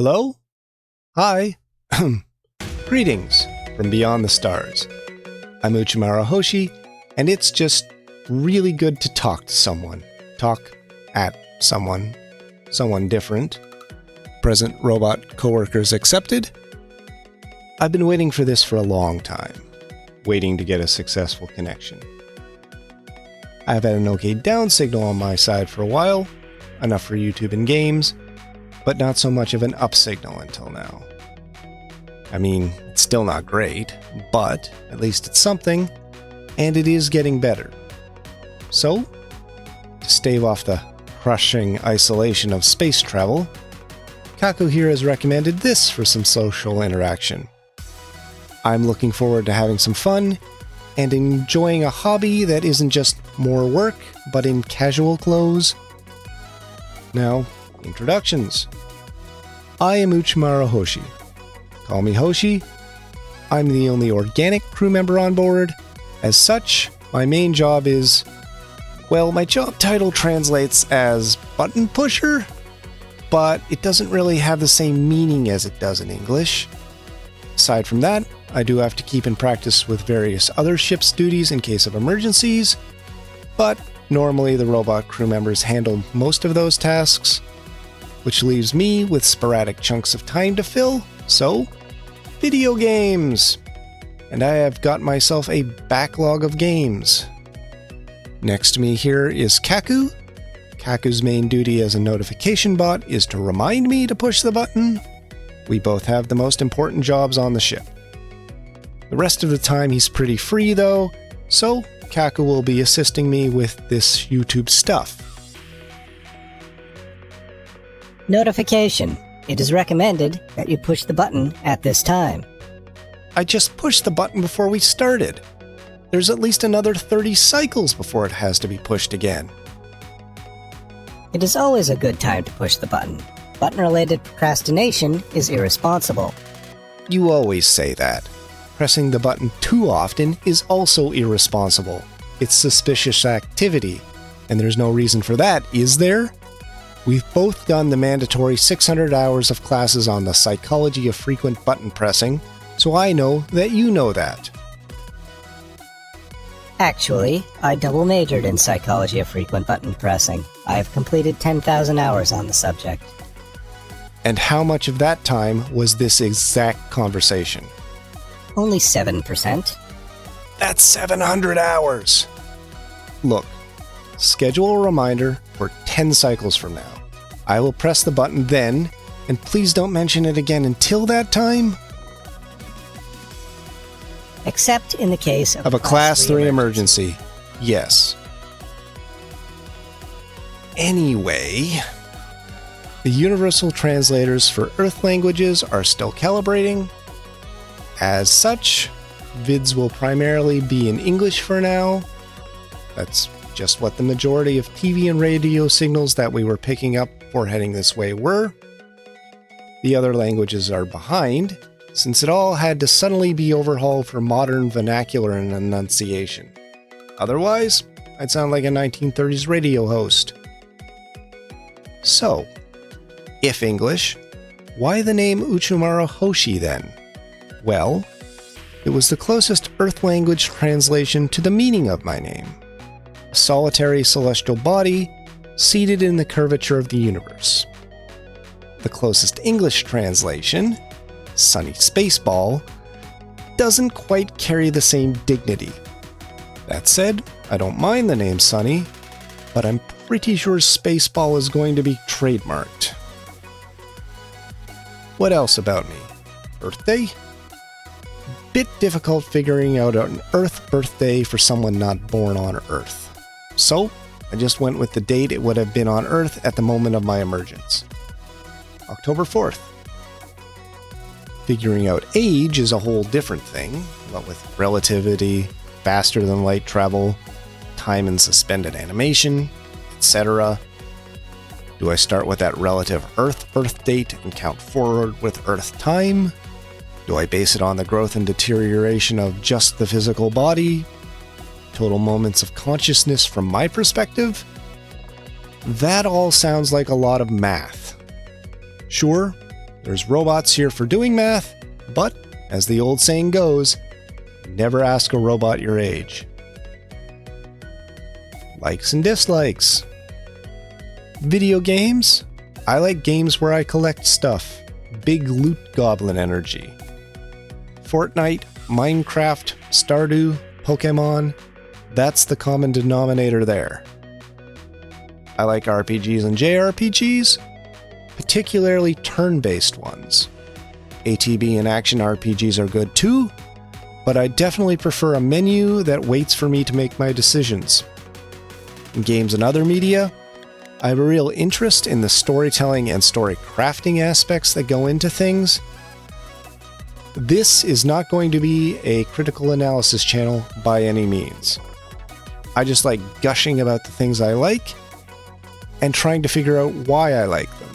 Hello? Hi. Greetings from beyond the stars. I'm Uchimaro Hoshi, and it's just really good to talk to someone. Talk at someone. Someone different. Present robot coworkers accepted. I've been waiting for this for a long time. Waiting to get a successful connection. I've had an okay down signal on my side for a while, enough for YouTube and games, but not so much of an up signal until now. I mean, it's still not great, but at least it's something, and it is getting better. So, to stave off the crushing isolation of space travel, Kaku here has recommended this for some social interaction. I'm looking forward to having some fun and enjoying a hobby that isn't just more work, but in casual clothes. Now, introductions. I am Uchimaro Hoshi. Call me Hoshi. I'm the only organic crew member on board. As such, my main job is, well, my job title translates as button pusher, but it doesn't really have the same meaning as it does in English. Aside from that, I do have to keep in practice with various other ship's duties in case of emergencies, but normally the robot crew members handle most of those tasks, which leaves me with sporadic chunks of time to fill, so video games! And I have got myself a backlog of games. Next to me here is Kaku. Kaku's main duty as a notification bot is to remind me to push the button. We both have the most important jobs on the ship. The rest of the time he's pretty free though, so Kaku will be assisting me with this YouTube stuff. Notification. It is recommended that you push the button at this time. I just pushed the button before we started. There's at least another 30 cycles before it has to be pushed again. It is always a good time to push the button. Button-related procrastination is irresponsible. You always say that. Pressing the button too often is also irresponsible. It's suspicious activity, and there's no reason for that, is there? We've both done the mandatory 600 hours of classes on the psychology of frequent button pressing, so I know that you know that. Actually, I double majored in psychology of frequent button pressing. I have completed 10,000 hours on the subject. And how much of that time was this exact conversation? Only 7%. That's 700 hours! Look, schedule a reminder for 10 cycles from now. I will press the button then, and please don't mention it again until that time. Except in the case of a Class 3 emergency. Yes. Anyway, the universal translators for Earth languages are still calibrating. As such, vids will primarily be in English for now. That's just what the majority of TV and radio signals that we were picking up for heading this way were. The other languages are behind, since it all had to suddenly be overhauled for modern vernacular and enunciation. Otherwise, I'd sound like a 1930s radio host. So, if English, why the name Uchimaro Hoshi then? Well, it was the closest Earth language translation to the meaning of my name. A solitary celestial body seated in the curvature of the universe. The closest English translation, Sunny Spaceball, doesn't quite carry the same dignity. That said, I don't mind the name Sunny, but I'm pretty sure Spaceball is going to be trademarked. What else about me? Birthday? Bit difficult figuring out an Earth birthday for someone not born on Earth. So, I just went with the date it would have been on Earth at the moment of my emergence. October 4th. Figuring out age is a whole different thing, what with relativity, faster than light travel, time and suspended animation, etc. Do I start with that relative Earth birth date and count forward with Earth time? Do I base it on the growth and deterioration of just the physical body? Total moments of consciousness from my perspective? That all sounds like a lot of math. Sure, There's robots here for doing math, but, as the old saying goes, never ask a robot your age. Likes and dislikes. Video games? I like games where I collect stuff. Big loot goblin energy. Fortnite, Minecraft, Stardew, Pokemon, that's the common denominator there. I like RPGs and JRPGs, particularly turn-based ones. ATB and action RPGs are good too, but I definitely prefer a menu that waits for me to make my decisions. In games and other media, I have a real interest in the storytelling and story crafting aspects that go into things. This is not going to be a critical analysis channel by any means. I just like gushing about the things I like and trying to figure out why I like them.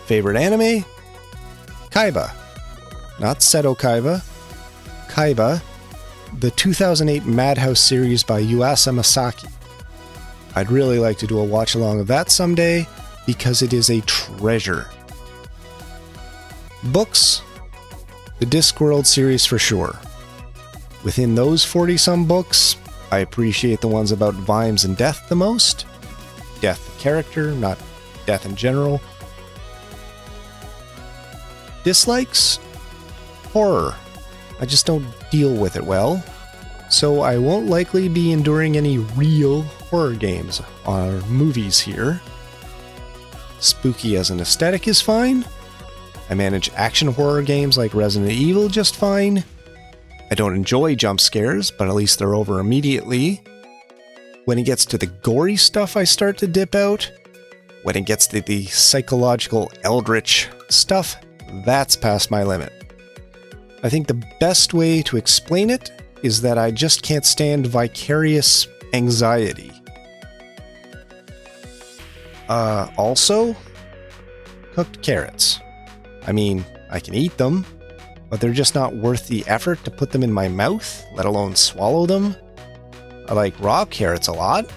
Favorite anime? Kaiba. Not Seto Kaiba. Kaiba, the 2008 Madhouse series by Yuasa Masaki. I'd really like to do a watch-along of that someday because it is a treasure. Books? The Discworld series for sure. Within those 40-some books, I appreciate the ones about Vimes and death the most. Death the character, not death in general. Dislikes? Horror. I just don't deal with it well. So I won't likely be enduring any real horror games or movies here. Spooky as an aesthetic is fine. I manage action horror games like Resident Evil just fine. I don't enjoy jump scares, but at least they're over immediately. When it gets to the gory stuff, I start to dip out. When it gets to the psychological eldritch stuff, that's past my limit. I think the best way to explain it is that I just can't stand vicarious anxiety. Also, cooked carrots. I mean, I can eat them, but they're just not worth the effort to put them in my mouth, let alone swallow them. I like raw carrots a lot.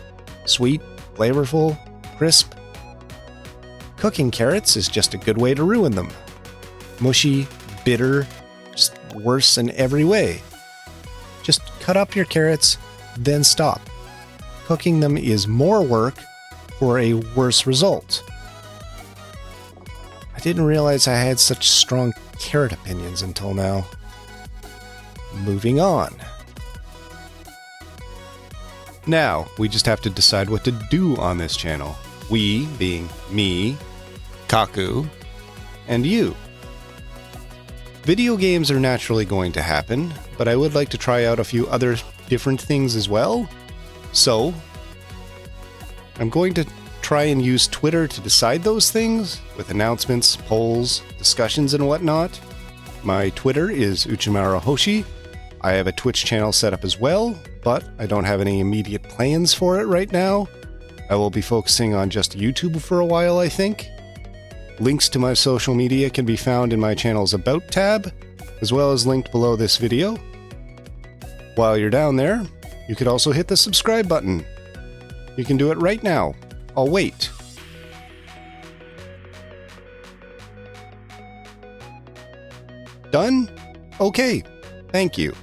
Sweet, flavorful, crisp. Cooking carrots is just a good way to ruin them. Mushy, bitter, just worse in every way. Just cut up your carrots, then stop. Cooking them is more work for a worse result. I didn't realize I had such strong carrot opinions until now. Moving on. Now, we just have to decide what to do on this channel. We being me, Kaku, and you. Video games are naturally going to happen, but I would like to try out a few other different things as well. So, I'm going to try and use Twitter to decide those things, with announcements, polls, discussions, and whatnot. My Twitter is Uchimara Hoshi. I have a Twitch channel set up as well, but I don't have any immediate plans for it right now. I will be focusing on just YouTube for a while, I think. Links to my social media can be found in my channel's About tab, as well as linked below this video. While you're down there, you could also hit the subscribe button. You can do it right now. I'll wait. Done? Okay, thank you.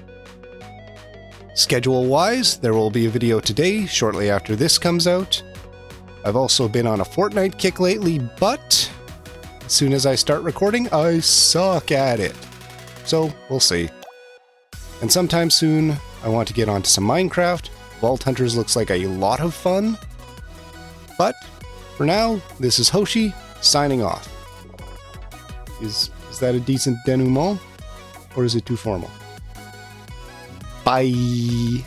Schedule-wise, there will be a video today, shortly after this comes out. I've also been on a Fortnite kick lately, but as soon as I start recording, I suck at it. So, we'll see. And sometime soon, I want to get onto some Minecraft. Vault Hunters looks like a lot of fun. But, for now, this is Hoshi, signing off. Is that a decent denouement? Or is it too formal? Bye!